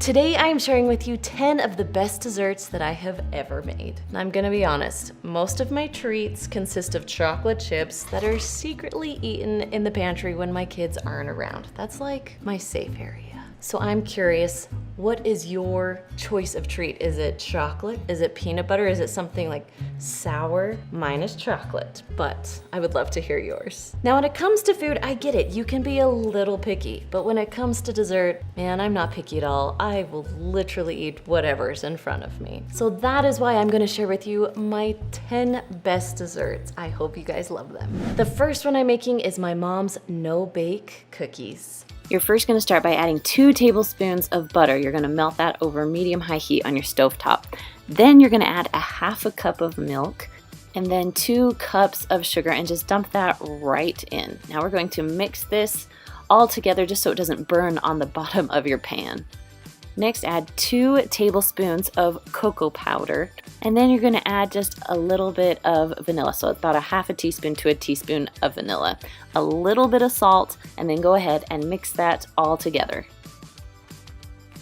Today I am sharing with you 10 of the best desserts that I have ever made. And I'm gonna be honest, most of my treats consist of chocolate chips that are secretly eaten in the pantry when my kids aren't around. That's like my safe area. So I'm curious, what is your choice of treat? Is it chocolate? Is it peanut butter? Is it something like sour? Mine is chocolate, but I would love to hear yours. Now when it comes to food, I get it. You can be a little picky, but when it comes to dessert, man, I'm not picky at all. I will literally eat whatever's in front of me. So that is why I'm gonna share with you my 10 best desserts. I hope you guys love them. The first one I'm making is my mom's no-bake cookies. You're first gonna start by adding 2 tablespoons of butter. You're gonna melt that over medium-high heat on your stovetop. Then you're gonna add a half a cup of milk and then 2 cups of sugar and just dump that right in. Now we're going to mix this all together just so it doesn't burn on the bottom of your pan. Next, add 2 tablespoons of cocoa powder, and then you're gonna add just a little bit of vanilla. So it's about a half a teaspoon to a teaspoon of vanilla, a little bit of salt, and then go ahead and mix that all together.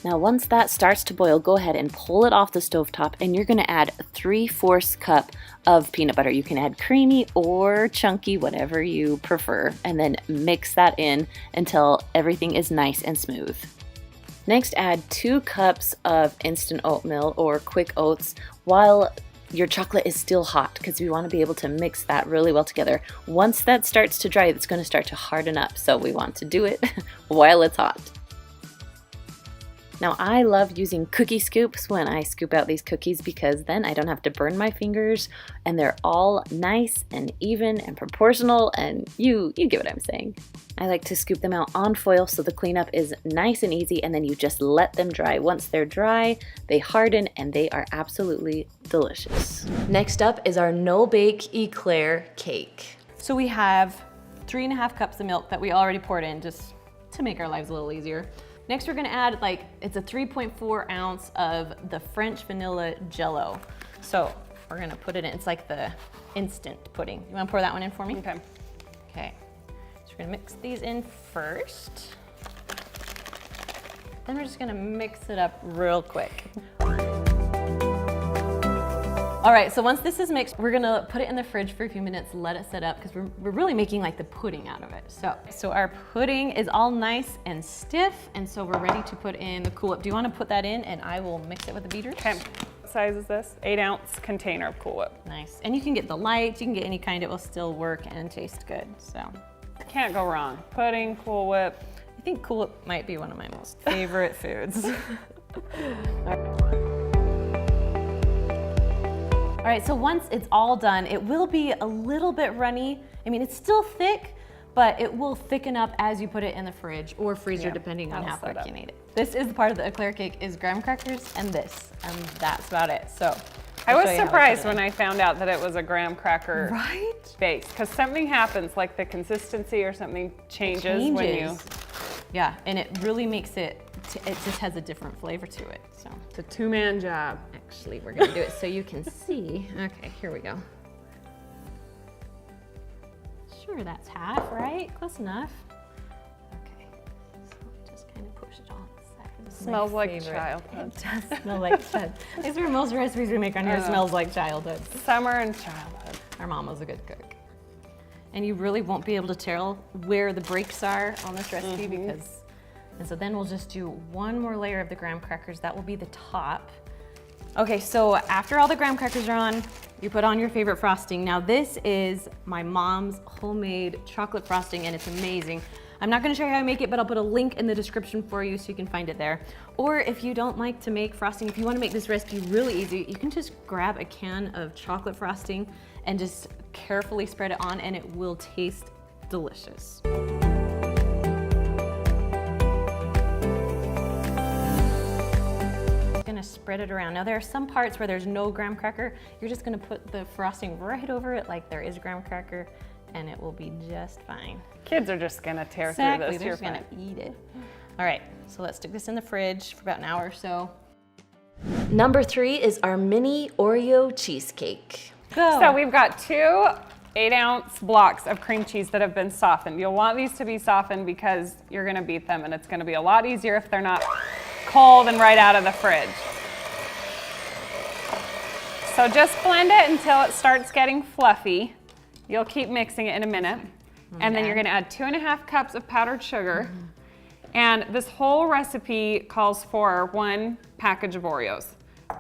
Now once that starts to boil, go ahead and pull it off the stovetop, and you're gonna add 3/4 cup of peanut butter. You can add creamy or chunky, whatever you prefer, and then mix that in until everything is nice and smooth. Next, add 2 cups of instant oatmeal or quick oats while your chocolate is still hot, because we want to be able to mix that really well together. Once that starts to dry, it's going to start to harden up, so we want to do it while it's hot. Now I love using cookie scoops when I scoop out these cookies because then I don't have to burn my fingers and they're all nice and even and proportional, and you get what I'm saying. I like to scoop them out on foil so the cleanup is nice and easy, and then you just let them dry. Once they're dry, they harden and they are absolutely delicious. Next up is our no-bake eclair cake. So we have 3.5 cups of milk that we already poured in just to make our lives a little easier. Next, we're gonna add it's a 3.4 ounce of the French vanilla Jello. So we're gonna put it in, it's like the instant pudding. You wanna pour that one in for me? Okay. Okay, so we're gonna mix these in first. Then we're just gonna mix it up real quick. All right, so once this is mixed, we're gonna put it in the fridge for a few minutes, let it set up, because we're really making like the pudding out of it. So our pudding is all nice and stiff, and so we're ready to put in the Cool Whip. Do you wanna put that in, and I will mix it with the beater? Okay. What size is this? 8-ounce container of Cool Whip. Nice, and you can get the light, you can get any kind, it will still work and taste good, so. Can't go wrong. Pudding, Cool Whip. I think Cool Whip might be one of my most favorite foods. All right, so once it's all done, it will be a little bit runny. I mean, it's still thick, but it will thicken up as you put it in the fridge or freezer, depending on how quick you need it. This is the part of the eclair cake is graham crackers and this, and that's about it. So I was surprised when I found out that it was a graham cracker base, because something happens, like the consistency or something changes when you. Yeah, and it really makes it just has a different flavor to it. So it's a 2-man job. Actually, we're gonna do it so you can see. Okay, here we go. Sure, that's half, right? Close enough. Okay, so just kind of push it on the side. Smells like childhood. It does smell like childhood. These are most recipes we make on here smells like childhood. Summer and childhood. Our mom was a good cook. And you really won't be able to tell where the breaks are on this recipe because, and so then we'll just do one more layer of the graham crackers. That will be the top. Okay, so after all the graham crackers are on, you put on your favorite frosting. Now this is my mom's homemade chocolate frosting and it's amazing. I'm not gonna show you how I make it, but I'll put a link in the description for you so you can find it there. Or if you don't like to make frosting, if you wanna make this recipe really easy, you can just grab a can of chocolate frosting and just carefully spread it on and it will taste delicious. Gonna spread it around. Now there are some parts where there's no graham cracker. You're just gonna put the frosting right over it like there is graham cracker and it will be just fine. Kids are just gonna tear through this. They're just gonna eat it. All right, so let's stick this in the fridge for about an hour or so. Number 3 is our mini Oreo cheesecake. Go. So we've got 2 8-ounce blocks of cream cheese that have been softened. You'll want these to be softened because you're gonna beat them and it's gonna be a lot easier if they're not cold and right out of the fridge. So just blend it until it starts getting fluffy. You'll keep mixing it in a minute. And then you're gonna add 2.5 cups of powdered sugar. And this whole recipe calls for 1 package of Oreos.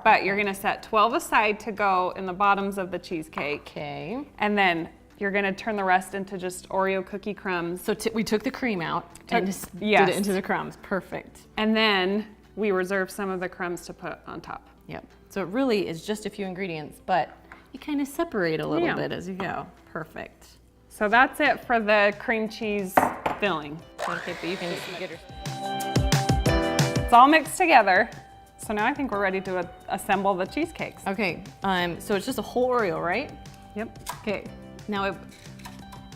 But you're gonna set 12 aside to go in the bottoms of the cheesecake. Okay. And then you're gonna turn the rest into just Oreo cookie crumbs. So we took the cream out and just yes. did it into the crumbs. Perfect. And then we reserve some of the crumbs to put on top. Yep. So it really is just a few ingredients, but you kind of separate a little Yeah. bit as you go. Perfect. So that's it for the cream cheese filling. Okay, but you can get her. It's all mixed together. So now I think we're ready to assemble the cheesecakes. Okay. So it's just a whole Oreo, right? Yep. Okay. Now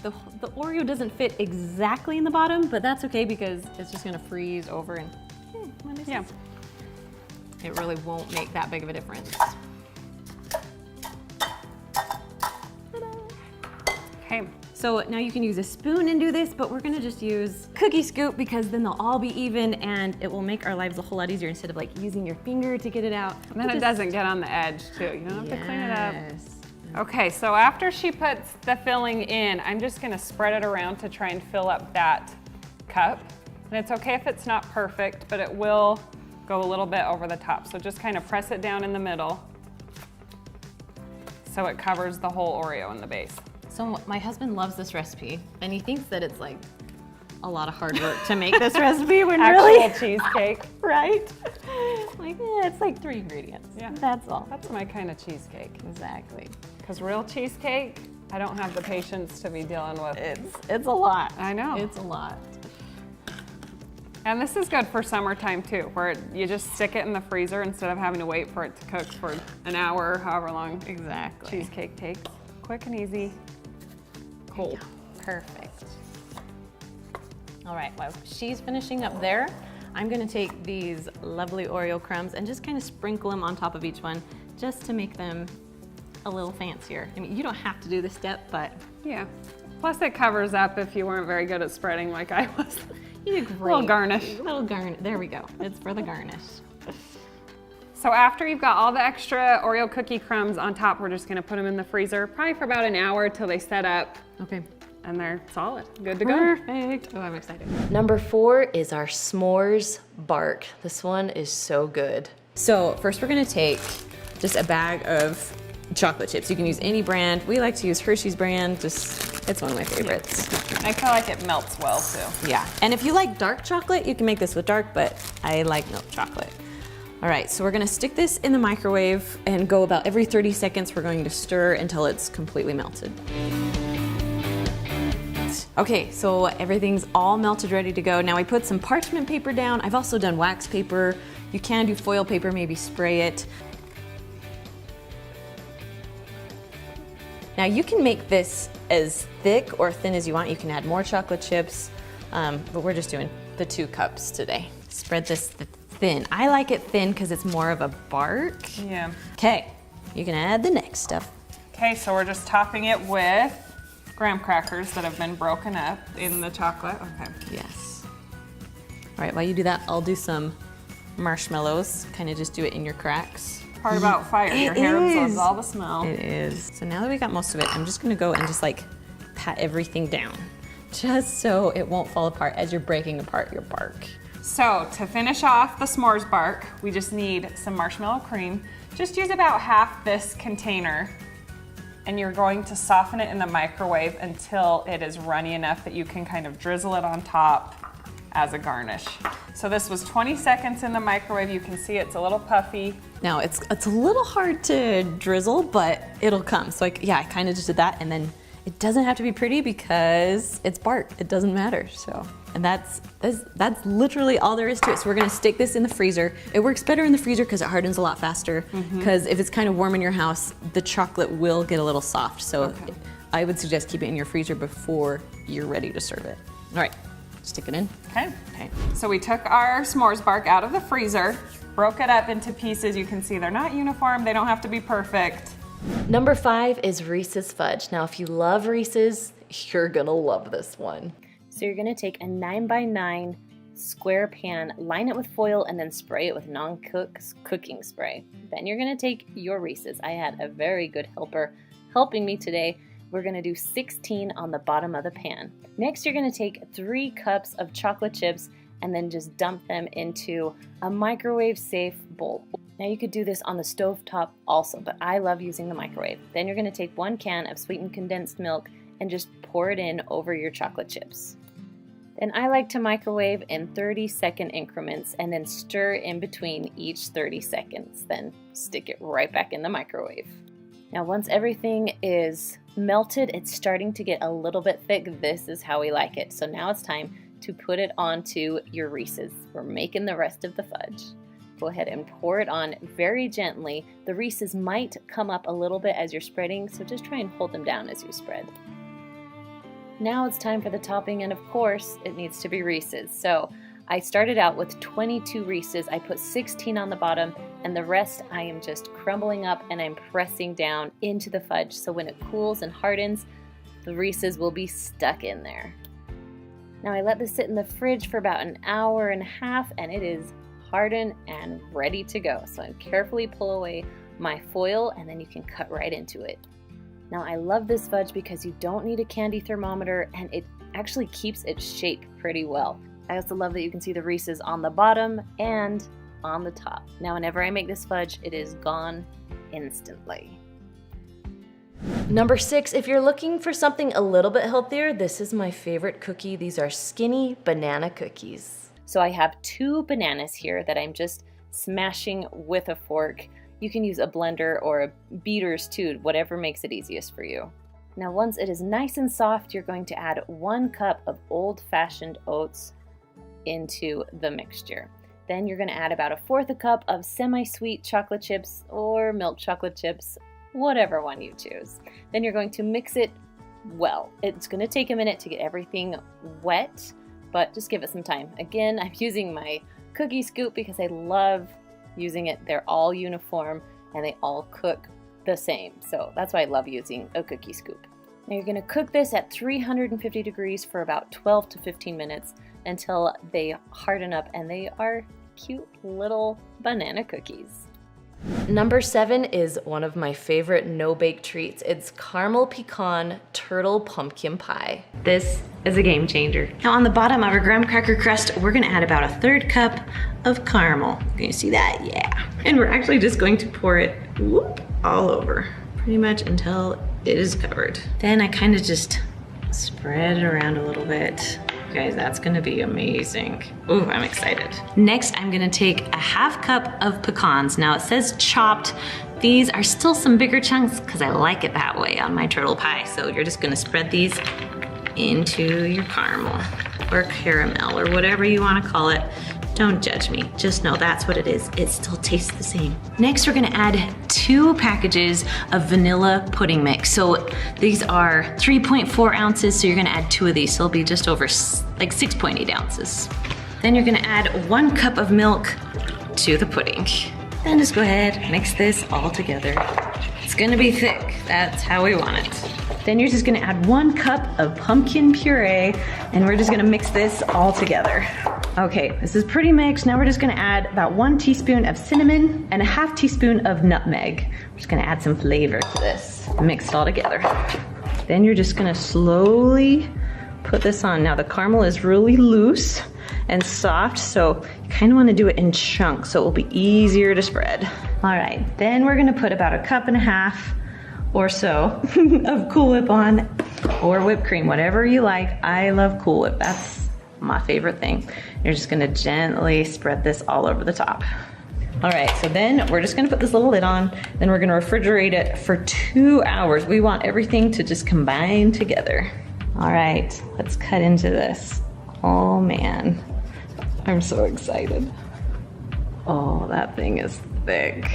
the Oreo doesn't fit exactly in the bottom, but that's okay because it's just gonna freeze over and Yeah. it really won't make that big of a difference. Okay. So now you can use a spoon and do this, but we're gonna just use cookie scoop because then they'll all be even and it will make our lives a whole lot easier instead of like using your finger to get it out. And then it doesn't get on the edge too. You don't have to clean it up. Yes. Okay, so after she puts the filling in, I'm just gonna spread it around to try and fill up that cup. And it's okay if it's not perfect, but it will go a little bit over the top. So just kind of press it down in the middle so it covers the whole Oreo in the base. So my husband loves this recipe and he thinks that it's like a lot of hard work to make this recipe when Actual really, cheesecake. right? Like, it's like 3 ingredients. Yeah. That's all. That's my kind of cheesecake. Exactly. Because real cheesecake, I don't have the patience to be dealing with. It's a lot. I know. It's a lot. And this is good for summertime too, where you just stick it in the freezer instead of having to wait for it to cook for an hour, however long Exactly. cheesecake takes. Quick and easy. Cold. Perfect. All right, while she's finishing up there, I'm gonna take these lovely Oreo crumbs and just kind of sprinkle them on top of each one just to make them a little fancier. I mean, you don't have to do this step, but Yeah. Plus it covers up if you weren't very good at spreading like I was. you did great. Little garnish. Little garnish. There we go. It's for the garnish. So after you've got all the extra Oreo cookie crumbs on top, we're just gonna put them in the freezer, probably for about an hour till they set up Okay. and they're solid, good to go. Perfect. Oh, I'm excited. Number 4 is our s'mores bark. This one is so good. So first we're gonna take just a bag of chocolate chips. You can use any brand. We like to use Hershey's brand. It's one of my favorites. I feel like it melts well too. Yeah, and if you like dark chocolate, you can make this with dark, but I like milk chocolate. All right, so we're gonna stick this in the microwave and go about every 30 seconds. We're going to stir until it's completely melted. Okay, so everything's all melted, ready to go. Now we put some parchment paper down. I've also done wax paper. You can do foil paper, maybe spray it. Now you can make this as thick or thin as you want. You can add more chocolate chips, but we're just doing the 2 cups today. Spread this thin. I like it thin because it's more of a bark. Yeah. Okay, you can add the next stuff. Okay, so we're just topping it with graham crackers that have been broken up in the chocolate. Okay. Yes. All right, while you do that, I'll do some marshmallows. Kind of just do it in your cracks. Part about fire, your hair absorbs all the smell. It is. So now that we got most of it, I'm just gonna go and just like pat everything down, just so it won't fall apart as you're breaking apart your bark. So to finish off the s'mores bark, we just need some marshmallow cream. Just use about half this container and you're going to soften it in the microwave until it is runny enough that you can kind of drizzle it on top as a garnish. So this was 20 seconds in the microwave. You can see it's a little puffy. Now it's a little hard to drizzle, but it'll come. So I kind of just did that, and then it doesn't have to be pretty because it's bark. It doesn't matter. So, and that's literally all there is to it. So we're gonna stick this in the freezer. It works better in the freezer because it hardens a lot faster. Because if it's kind of warm in your house, the chocolate will get a little soft. So I would suggest keep it in your freezer before you're ready to serve it. All right, stick it in. Okay. So we took our s'mores bark out of the freezer, broke it up into pieces. You can see they're not uniform. They don't have to be perfect. Number 5 is Reese's Fudge. Now, if you love Reese's, you're gonna love this one. So you're gonna take a 9x9 square pan, line it with foil, and then spray it with cooking spray. Then you're gonna take your Reese's. I had a very good helper helping me today. We're gonna do 16 on the bottom of the pan. Next, you're gonna take 3 cups of chocolate chips and then just dump them into a microwave-safe bowl. Now you could do this on the stove top also, but I love using the microwave. Then you're gonna take 1 can of sweetened condensed milk and just pour it in over your chocolate chips. Then I like to microwave in 30-second increments and then stir in between each 30 seconds. Then stick it right back in the microwave. Now once everything is melted, it's starting to get a little bit thick. This is how we like it. So now it's time to put it onto your Reese's. We're making the rest of the fudge. Go ahead and pour it on very gently. The Reese's might come up a little bit as you're spreading, so just try and hold them down as you spread. Now it's time for the topping, and of course, it needs to be Reese's. So I started out with 22 Reese's. I put 16 on the bottom, and the rest I am just crumbling up and I'm pressing down into the fudge. So when it cools and hardens, the Reese's will be stuck in there. Now I let this sit in the fridge for about an hour and a half, and it is hardened and ready to go. So I carefully pull away my foil, and then you can cut right into it. Now I love this fudge because you don't need a candy thermometer, and it actually keeps its shape pretty well. I also love that you can see the Reese's on the bottom and on the top. Now whenever I make this fudge, it is gone instantly. Number 6, if you're looking for something a little bit healthier, this is my favorite cookie. These are skinny banana cookies. So I have 2 bananas here that I'm just smashing with a fork. You can use a blender or a beaters too, whatever makes it easiest for you. Now once it is nice and soft, you're going to add 1 cup of old-fashioned oats into the mixture. Then you're going to add about 1/4 cup of semi-sweet chocolate chips or milk chocolate chips, whatever one you choose. Then you're going to mix it well. It's going to take a minute to get everything wet, but just give it some time. Again, I'm using my cookie scoop because I love using it. They're all uniform and they all cook the same. So that's why I love using a cookie scoop. Now you're going to cook this at 350 degrees for about 12 to 15 minutes until they harden up, and they are cute little banana cookies. Number 7 is one of my favorite no-bake treats. It's caramel pecan turtle pumpkin pie. This is a game changer. Now on the bottom of our graham cracker crust, we're gonna add about 1/3 cup of caramel. Can you see that? Yeah. And we're actually just going to pour it all over, pretty much until it is covered. Then I kind of just spread it around a little bit. Guys, that's gonna be amazing. Ooh, I'm excited. Next, I'm gonna take 1/2 cup of pecans. Now it says chopped. These are still some bigger chunks because I like it that way on my turtle pie. So you're just gonna spread these into your caramel or caramel or whatever you wanna call it. Don't judge me, just know that's what it is. It still tastes the same. Next, we're gonna add 2 packages of vanilla pudding mix. So these are 3.4 ounces, so you're gonna add 2 of these. So it'll be just over like 6.8 ounces. Then you're gonna add 1 cup of milk to the pudding. Then just go ahead, mix this all together. It's gonna be thick, that's how we want it. Then you're just gonna add 1 cup of pumpkin puree, and we're just gonna mix this all together. Okay, this is pretty mixed. Now we're just gonna add about 1 teaspoon of cinnamon and 1/2 teaspoon of nutmeg. We're just gonna add some flavor to this. Mix it all together. Then you're just gonna slowly put this on. Now the caramel is really loose and soft, so you kind of want to do it in chunks so it will be easier to spread. All right, then we're gonna put about 1.5 cups or so of Cool Whip on, or whipped cream, whatever you like. I love Cool Whip, that's my favorite thing. You're just gonna gently spread this all over the top. All right, so then we're just gonna put this little lid on, then we're gonna refrigerate it for 2 hours. We want everything to just combine together. All right, let's cut into this. Oh man, I'm so excited. Oh, that thing is thick.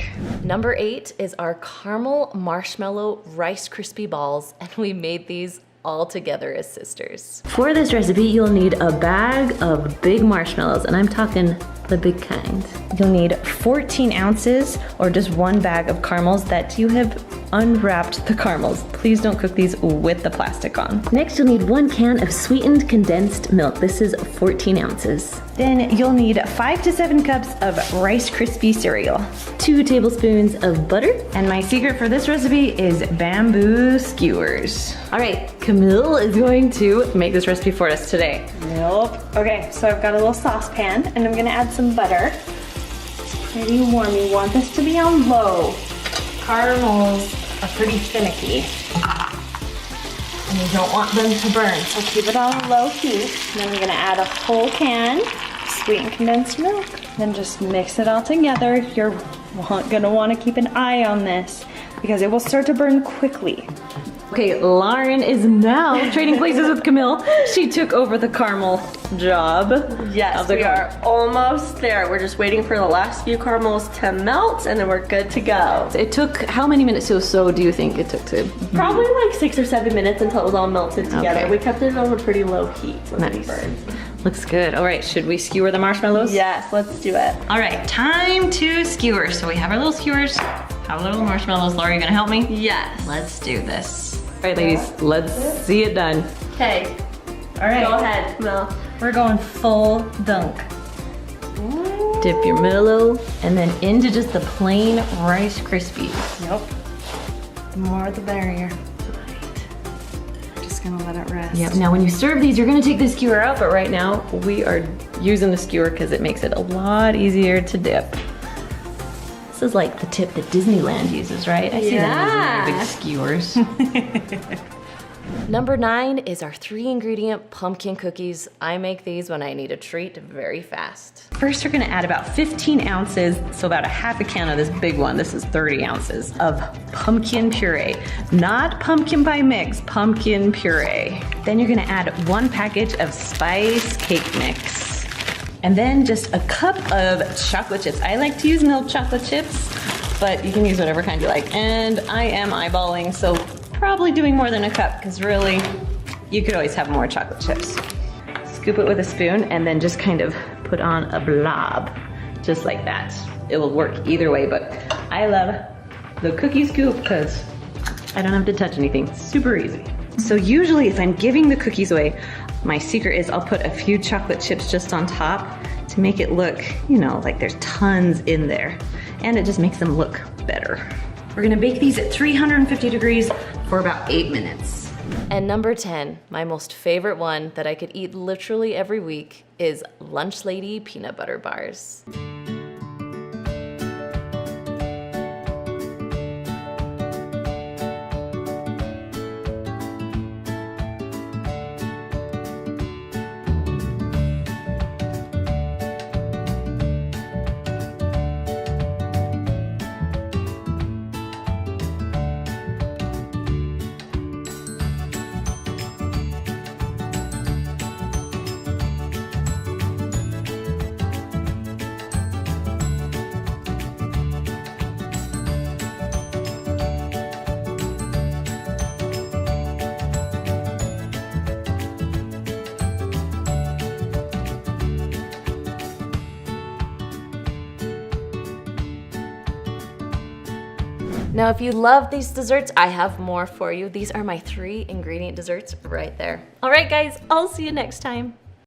Number 8 is our caramel marshmallow Rice Krispie balls, and we made these all together as sisters. For this recipe, you'll need a bag of big marshmallows, and I'm talking the big kind. You'll need 14 ounces or just 1 bag of caramels that you have unwrapped the caramels. Please don't cook these with the plastic on. Next, you'll need 1 can of sweetened condensed milk. This is 14 ounces. Then you'll need 5 to 7 cups of Rice Krispie cereal. 2 tablespoons of butter. And my secret for this recipe is bamboo skewers. All right, Camille is going to make this recipe for us today. Nope. Okay, so I've got a little saucepan and I'm gonna add some butter. It's pretty warm. You want this to be on low. Caramels are pretty finicky. And you don't want them to burn, so keep it on low heat. Then we're gonna add a whole can of sweetened condensed milk. Then just mix it all together. You're gonna wanna keep an eye on this because it will start to burn quickly. Okay, Lauren is now trading places with Camille. She took over the caramel job. Yes, How's it we going? are almost there. We're just waiting for the last few caramels to melt and then we're good to go. It took how many minutes or so do you think it took to? Probably like 6 or 7 minutes until it was all melted together. Okay. We kept it on a pretty low heat so it didn't Nice. burn. Looks good. All right, should we skewer the marshmallows? Yes, let's do it. All right, time to skewer. So we have our little skewers, have little marshmallows. Laura, you gonna help me? Yes. Let's do this. All right, ladies, let's see it done. Okay, All right, go ahead, Mel. we're going full dunk. Dip your Milo and then into just the plain Rice Krispies. Nope. The more the merrier. Just gonna let it rest. Yep. Now when you serve these, you're gonna take the skewer out, but right now we are using the skewer because it makes it a lot easier to dip. This is like the tip that Disneyland uses, right? I see them using their big skewers. Number 9 is our 3-ingredient pumpkin cookies. I make these when I need a treat very fast. First, we're gonna add about 15 ounces, so about a half a can of this big one. This is 30 ounces of pumpkin puree. Not pumpkin pie mix, pumpkin puree. Then you're gonna add 1 package of spice cake mix. And then just a cup of chocolate chips. I like to use milk chocolate chips, but you can use whatever kind you like. And I am eyeballing, so probably doing more than a cup, because really, you could always have more chocolate chips. Scoop it with a spoon and then just kind of put on a blob, just like that. It will work either way, but I love the cookie scoop because I don't have to touch anything. Super easy. So usually if I'm giving the cookies away, my secret is I'll put a few chocolate chips just on top to make it look, you know, like there's tons in there. And it just makes them look better. We're gonna bake these at 350 degrees for about 8 minutes. And number 10, my most favorite one that I could eat literally every week, is Lunch Lady peanut butter bars. Now, if you love these desserts, I have more for you. These are my 3-ingredient desserts right there. All right, guys, I'll see you next time.